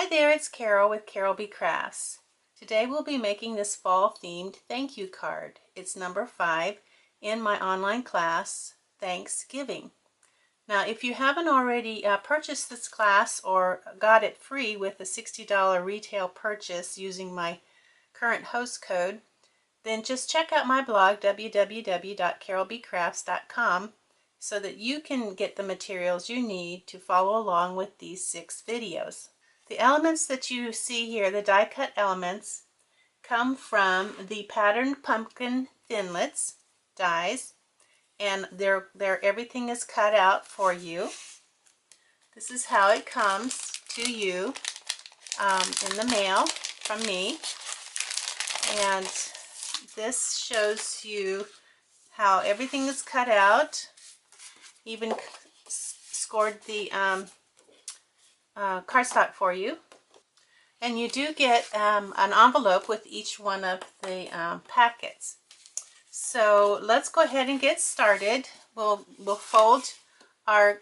Hi there, it's Carol with Carol B Crafts. Today we'll be making this fall themed thank you card. It's number 5 in my online class, Thanksgiving. Now if you haven't already purchased this class or got it free with a $60 retail purchase using my current host code, then just check out my blog www.carolbcrafts.com so that you can get the materials you need to follow along with these 6 videos. The elements that you see here, the die cut elements, come from the patterned pumpkin thinlits dies, and everything is cut out for you. This is how it comes to you in the mail from me, and this shows you how everything is cut out, even scored the cardstock for you. And you do get an envelope with each one of the packets. So let's go ahead and get started. We'll fold our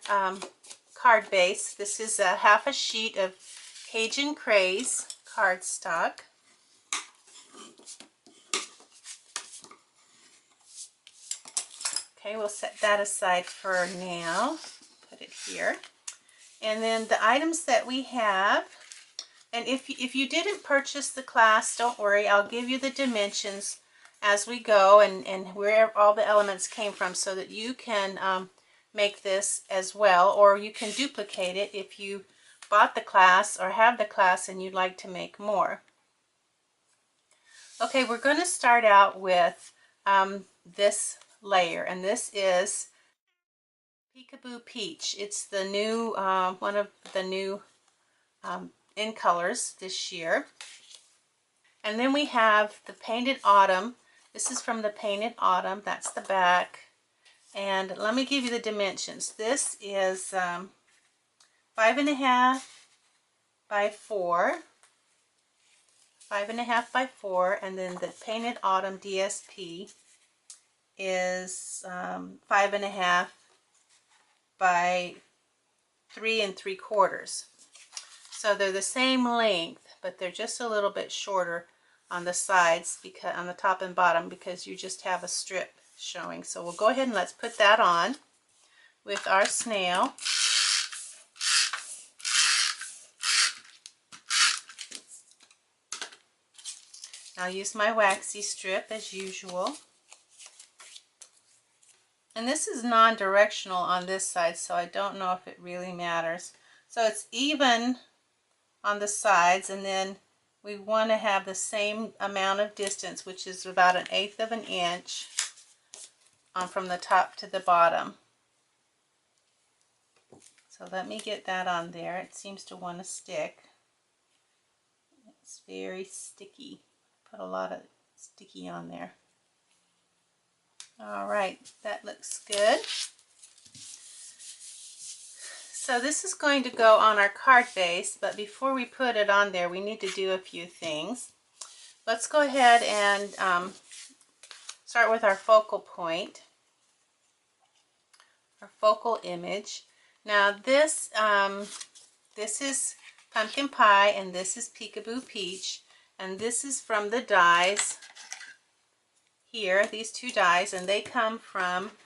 card base. This is half a sheet of Cajun Craze cardstock. Okay, we'll set that aside for now. Put it here. And then the items that we have, and if you didn't purchase the class, don't worry, I'll give you the dimensions as we go and where all the elements came from so that you can make this as well, or you can duplicate it if you bought the class or have the class and you'd like to make more. Okay, we're going to start out with this layer, and this is Peekaboo Peach. It's the new one of the new in colors this year. And then we have the Painted Autumn. This is from the Painted Autumn. That's the back. And let me give you the dimensions. This is 5.5 by 4. 5.5 by 4. And then the Painted Autumn DSP is 5.5 by 3 3/4. So they're the same length, but they're just a little bit shorter on the sides, because on the top and bottom, because you just have a strip showing. So we'll go ahead and let's put that on with our snail. I'll use my waxy strip as usual. And this is non-directional on this side, so I don't know if it really matters. So it's even on the sides, and then we want to have the same amount of distance, which is about 1/8 of an inch from the top to the bottom. So let me get that on there. It seems to want to stick. It's very sticky. Put a lot of sticky on there. All right, that looks good. So this is going to go on our card base, but before we put it on there, we need to do a few things. Let's go ahead and start with our focal point, our focal image. Now this is Pumpkin Pie, and this is Peekaboo Peach, and this is from the dies here, these 2 dies, and they come from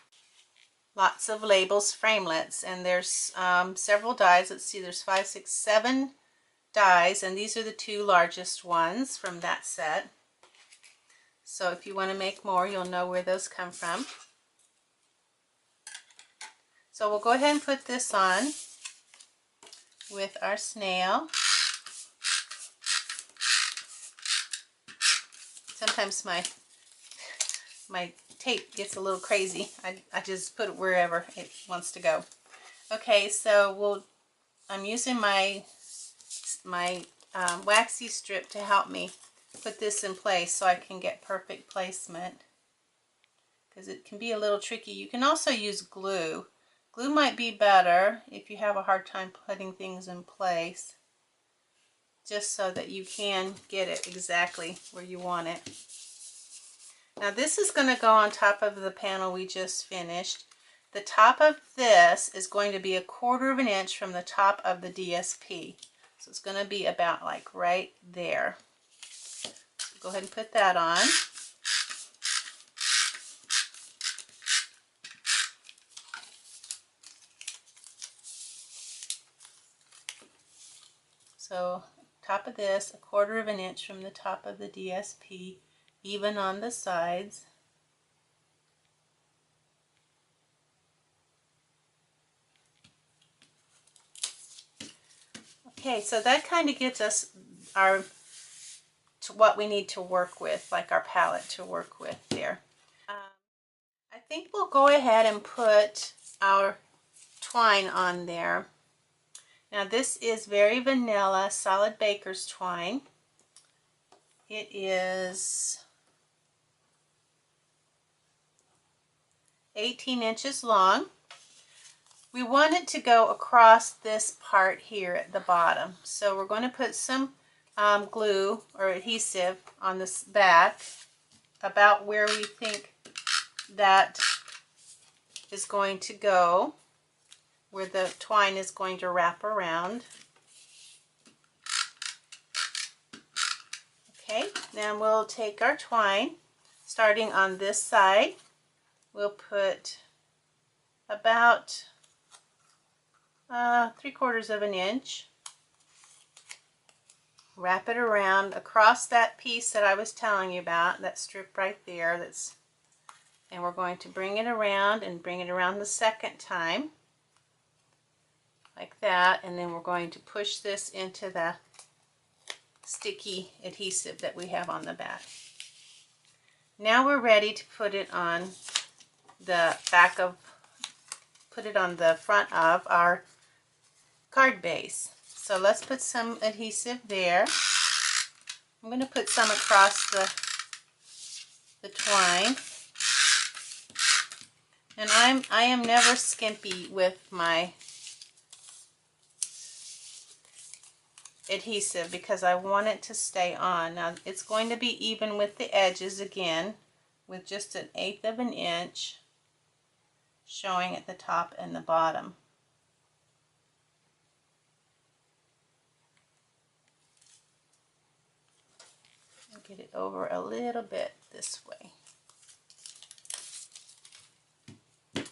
Lots of Labels framelits, and there's several dies. Let's see, there's 5, 6, 7 dies, and these are the 2 largest ones from that set. So if you want to make more, you'll know where those come from. So we'll go ahead and put this on with our snail. Sometimes my tape gets a little crazy. I just put it wherever it wants to go. Okay, so I'm using my waxy strip to help me put this in place so I can get perfect placement, because it can be a little tricky. You can also use glue. Glue might be better if you have a hard time putting things in place, just so that you can get it exactly where you want it. Now this is going to go on top of the panel we just finished. The top of this is going to be 1/4 of an inch from the top of the DSP. So it's going to be about like right there. So go ahead and put that on. So top of this, 1/4 of an inch from the top of the DSP, even on the sides. Okay, so that kind of gives us our to what we need to work with, like our palette to work with there. I think we'll go ahead and put our twine on there. Now this is very vanilla solid baker's twine. It is 18 inches long. We want it to go across this part here at the bottom. So we're going to put some glue or adhesive on this back about where we think that is going to go, where the twine is going to wrap around. Okay, then we'll take our twine, starting on this side. We'll put about 3/4 of an inch. Wrap it around across that piece that I was telling you about, that strip right there. And we're going to bring it around and bring it around the second time, like that. And then we're going to push this into the sticky adhesive that we have on the back. Now we're ready to put it on the back of, put it on the front of our card base. So let's put some adhesive there. I'm going to put some across the twine. And I am never skimpy with my adhesive because I want it to stay on. Now it's going to be even with the edges again, with just 1/8 of an inch showing at the top and the bottom. I'll get it over a little bit this way.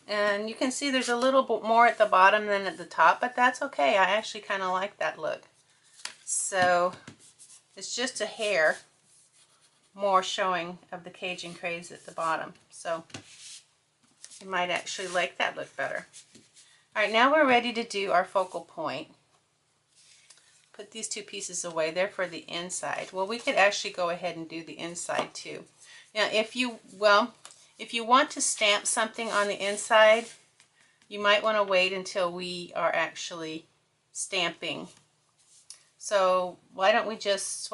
And you can see there's a little bit more at the bottom than at the top, but that's okay. I actually kind of like that look. So it's just a hair more showing of the Cajun craze at the bottom. So you might actually like that look better. All right, now we're ready to do our focal point. Put these two pieces away. They're for the inside. Well, we could actually go ahead and do the inside too. Now, if you want to stamp something on the inside, you might want to wait until we are actually stamping. So why don't we just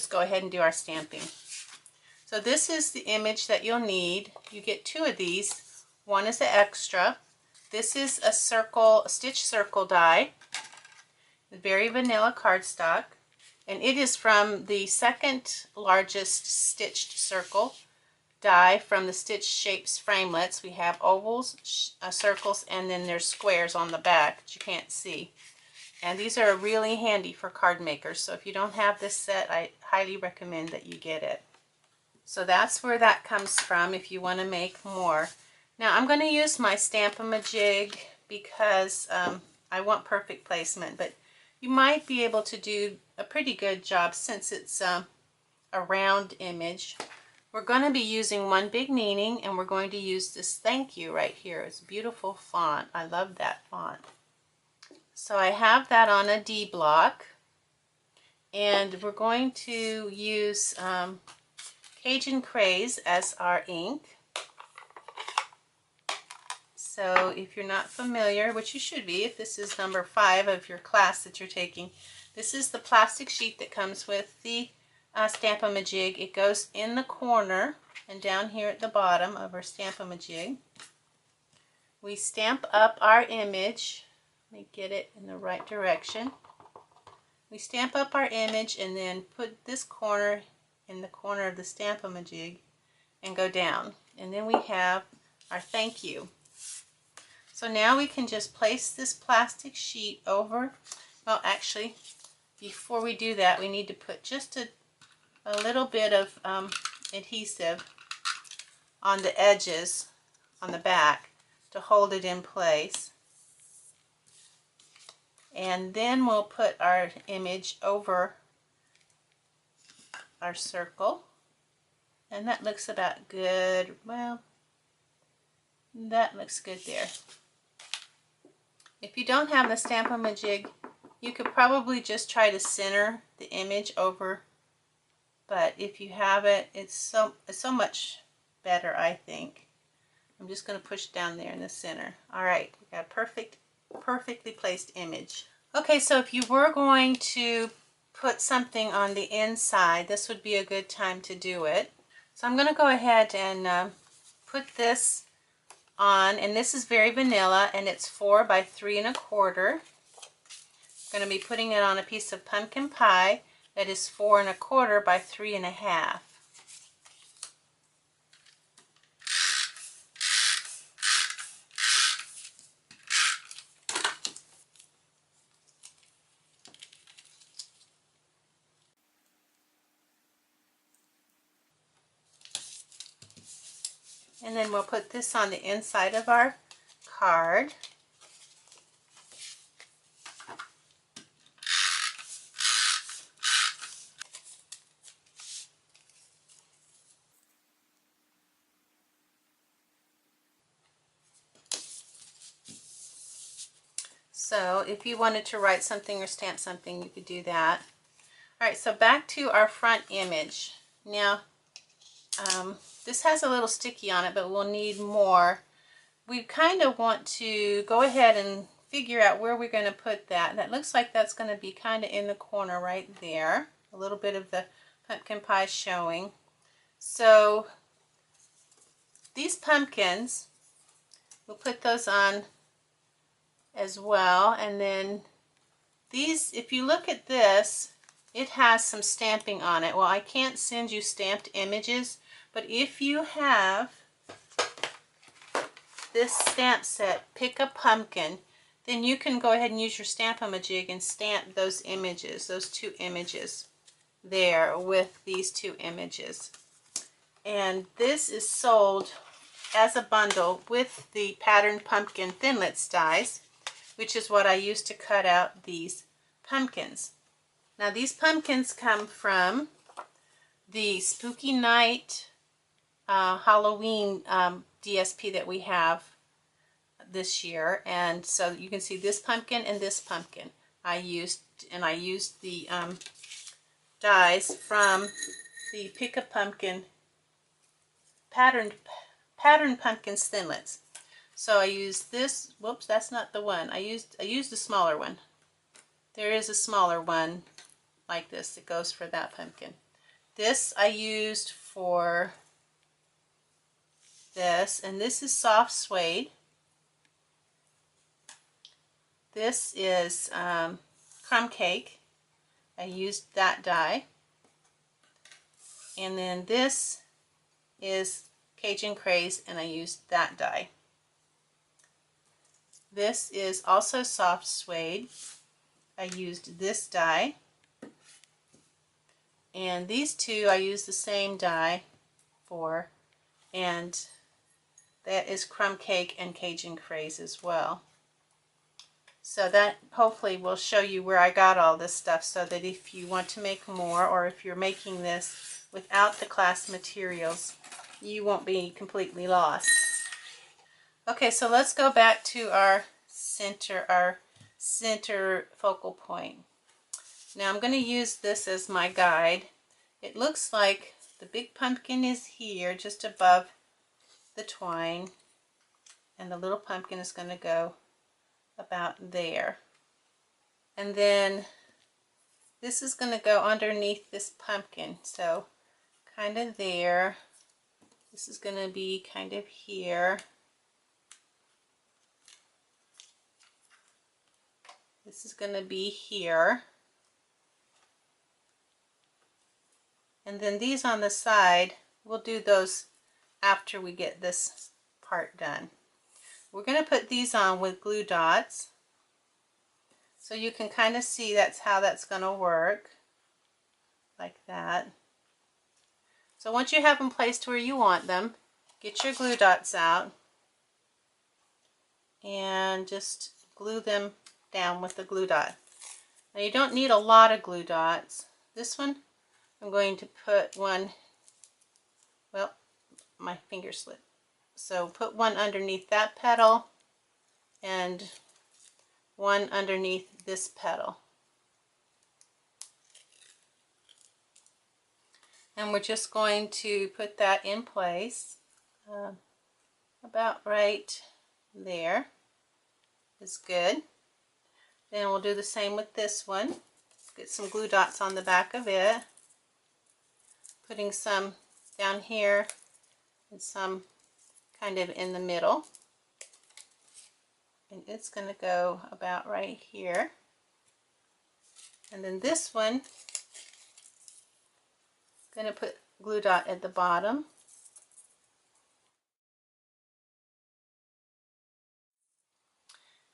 go ahead and do our stamping? So this is the image that you'll need. You get 2 of these. One is the extra. This is a stitch circle die, very vanilla cardstock, and it is from the second largest stitched circle die from the Stitch Shapes framelits. We have ovals, circles, and then there's squares on the back that you can't see. And these are really handy for card makers. So if you don't have this set, I highly recommend that you get it. So that's where that comes from if you want to make more. Now I'm going to use my Stampin' because I want perfect placement, but you might be able to do a pretty good job since it's a round image. We're going to be using One Big Meaning, and we're going to use this thank you right here. It's a beautiful font. I love that font. So I have that on a D block, and we're going to use Cajun Craze as our ink. So if you're not familiar, which you should be if this is number 5 of your class that you're taking, this is the plastic sheet that comes with the Stampin' It goes in the corner and down here at the bottom of our Stampin' We stamp up our image. Let me get it in the right direction. We stamp up our image and then put this corner in the corner of the Stampin' and go down. And then we have our thank you. So now we can just place this plastic sheet over, well actually, before we do that, we need to put just a little bit of adhesive on the edges on the back to hold it in place. And then we'll put our image over our circle. And that looks about good. Well, that looks good there. If you don't have the Stampin' you could probably just try to center the image over. But if you have it, it's so much better, I think. I'm just going to push down there in the center. All right, we got a perfectly placed image. Okay, so if you were going to put something on the inside, this would be a good time to do it. So I'm going to go ahead and put this on, and this is very vanilla, and it's 4 by 3 1/4. I'm going to be putting it on a piece of pumpkin pie that is 4 1/4 by 3 1/2. And then we'll put this on the inside of our card. So if you wanted to write something or stamp something, you could do that. All right, so back to our front image. Now, this has a little sticky on it, but we'll need more. We kind of want to go ahead and figure out where we're going to put that. That looks like that's going to be kind of in the corner right there. A little bit of the pumpkin pie showing. So these pumpkins, we'll put those on as well. And then these, if you look at this, it has some stamping on it. Well, I can't send you stamped images, but if you have this stamp set, Pick a Pumpkin, then you can go ahead and use your Stamp-A-Ma-Jig and stamp those images, those 2 images there with these 2 images. And this is sold as a bundle with the patterned pumpkin Thinlits dies, which is what I use to cut out these pumpkins. Now these pumpkins come from the Spooky Night Halloween DSP that we have this year, and so you can see this pumpkin and this pumpkin. I used the dies from the Pick a Pumpkin patterned pumpkins Thinlits. So I used this. Whoops, that's not the one. I used the smaller one. There is a smaller one like this that goes for that pumpkin. This I used for this, and this is soft suede. This is crumb cake. I used that die. And then this is Cajun Craze, and I used that die. This is also soft suede. I used this die. And these 2 I used the same die for, and that is Crumb Cake and Cajun Craze as well. So that hopefully will show you where I got all this stuff, so that if you want to make more, or if you're making this without the class materials, you won't be completely lost. Okay, so let's go back to our center focal point. Now I'm going to use this as my guide. It looks like the big pumpkin is here just above the twine, and the little pumpkin is going to go about there. And then this is going to go underneath this pumpkin, so kind of there. This is going to be kind of here. This is going to be here. And then these on the side, we'll do those after we get this part done. We're going to put these on with glue dots. So you can kind of see that's how that's going to work, like that. So once you have them placed where you want them, get your glue dots out and just glue them down with the glue dot. Now you don't need a lot of glue dots. This one, I'm going to put one, well, my finger slipped. So put one underneath that petal and one underneath this petal. And we're just going to put that in place. About right there is good. Then we'll do the same with this one. Get some glue dots on the back of it. Putting some down here and some kind of in the middle. And it's going to go about right here. And then this one, going to put glue dot at the bottom.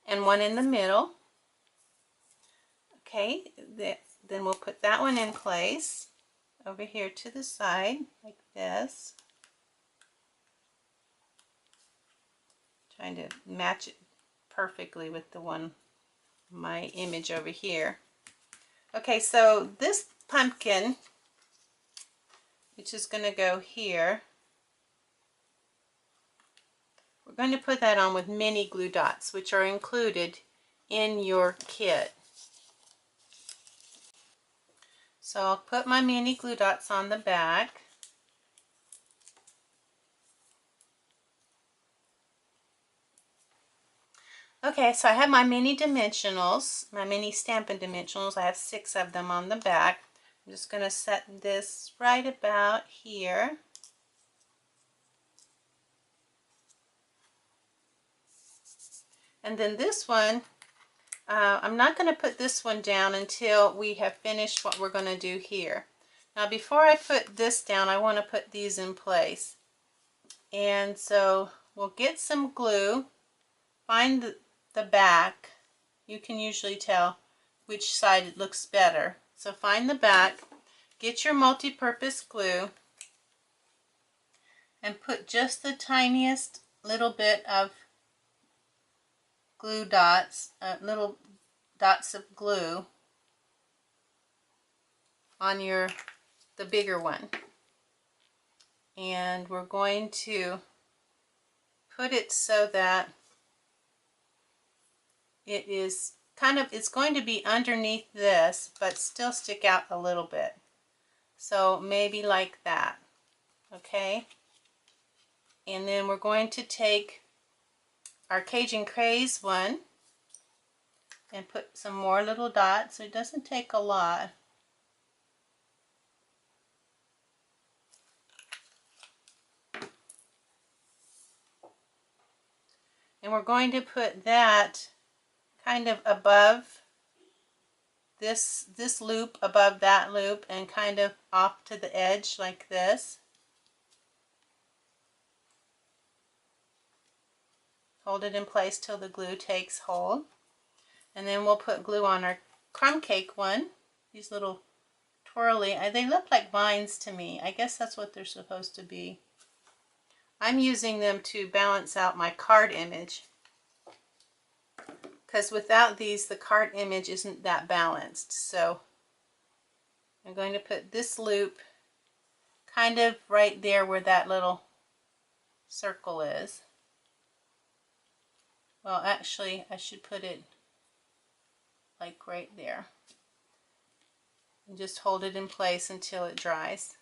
And one in the middle. Okay, then we'll put that one in place over here to the side like this. Trying to match it perfectly with the one, my image over here. Okay, so this pumpkin, which is going to go here, we're going to put that on with mini glue dots, which are included in your kit. So I'll put my mini glue dots on the back. Okay, so I have my mini dimensionals, my mini Stampin' dimensionals. I have 6 of them on the back. I'm just going to set this right about here. And then this one, I'm not going to put this one down until we have finished what we're going to do here. Now before I put this down, I want to put these in place. And so we'll get some glue, find the back. You can usually tell which side it looks better. So find the back, get your multi-purpose glue, and put just the tiniest little bit of glue dots, little dots of glue on the bigger one. And we're going to put it so that it is kind of, it's going to be underneath this, but still stick out a little bit. So maybe like that, okay? And then we're going to take our Cajun Craze one and put some more little dots. So it doesn't take a lot. And we're going to put that kind of above this loop, above that loop, and kind of off to the edge like this. Hold it in place till the glue takes hold. And then we'll put glue on our crumb cake one. These little twirly, they look like vines to me. I guess that's what they're supposed to be. I'm using them to balance out my card image, because without these the card image isn't that balanced. So I'm going to put this loop kind of right there where that little circle is. Well, actually I should put it like right there. And just hold it in place until it dries.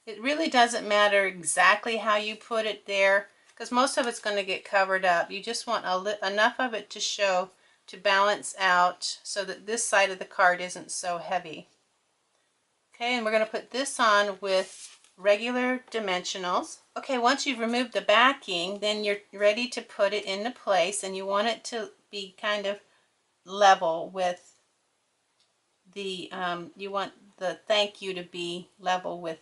It really doesn't matter exactly how you put it there, because most of it's going to get covered up. You just want enough of it to show, to balance out, so that this side of the card isn't so heavy. Okay, and we're going to put this on with regular dimensionals. Okay, once you've removed the backing, then you're ready to put it into place, and you want it to be kind of level with the, you want the thank you to be level with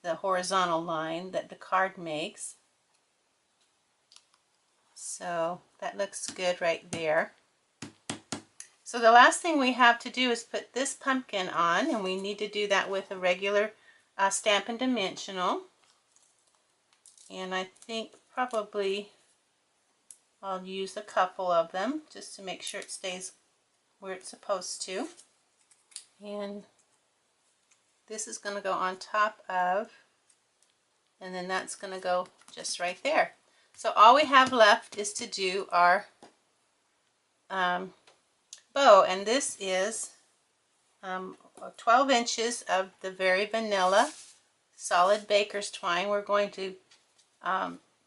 the horizontal line that the card makes. So that looks good right there. So the last thing we have to do is put this pumpkin on, and we need to do that with a regular Stampin' Dimensional. And I think probably I'll use a couple of them just to make sure it stays where it's supposed to. And this is going to go on top of, and then that's going to go just right there. So all we have left is to do our bow, and this is 12 inches of the very vanilla solid baker's twine. We're going to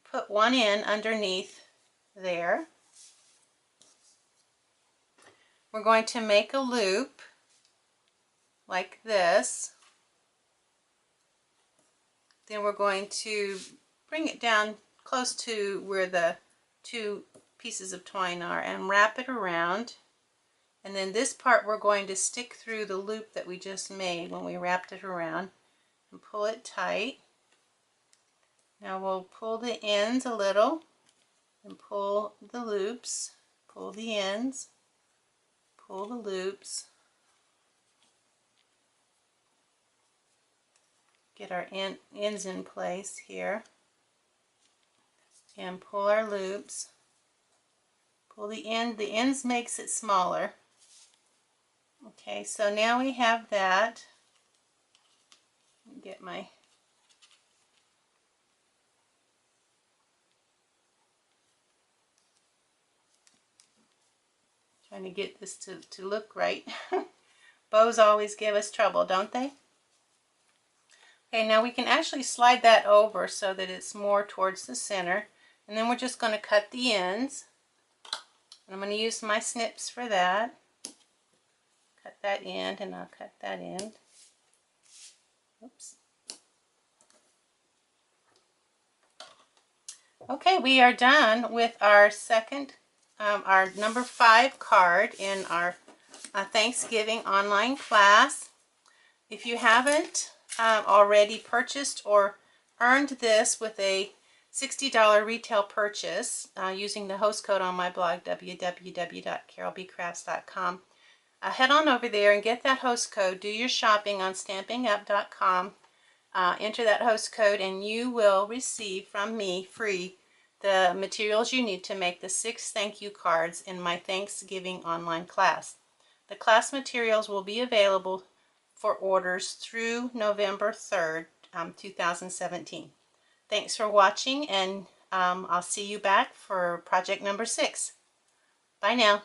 put one in underneath there. We're going to make a loop like this. Then we're going to bring it down close to where the two pieces of twine are and wrap it around. And then this part we're going to stick through the loop that we just made when we wrapped it around and pull it tight. Now we'll pull the ends a little and pull the loops, pull the ends, pull the loops. Get our ends in place here and pull our loops. Pull the ends makes it smaller. Okay, so now we have that. Get my trying to get this to look right. Bows always give us trouble, don't they? Okay, now we can actually slide that over so that it's more towards the center. And then we're just going to cut the ends. And I'm going to use my snips for that. Cut that end, and I'll cut that end. Oops. Okay, we are done with our our number 5 card in our Thanksgiving online class. If you haven't already purchased or earned this with a $60 retail purchase using the host code on my blog, www.carolbcrafts.com, head on over there and get that host code. Do your shopping on stampingup.com. Enter that host code and you will receive from me free the materials you need to make the 6 thank you cards in my Thanksgiving online class. The class materials will be available for orders through November 3rd, 2017. Thanks for watching, and I'll see you back for project number 6. Bye now.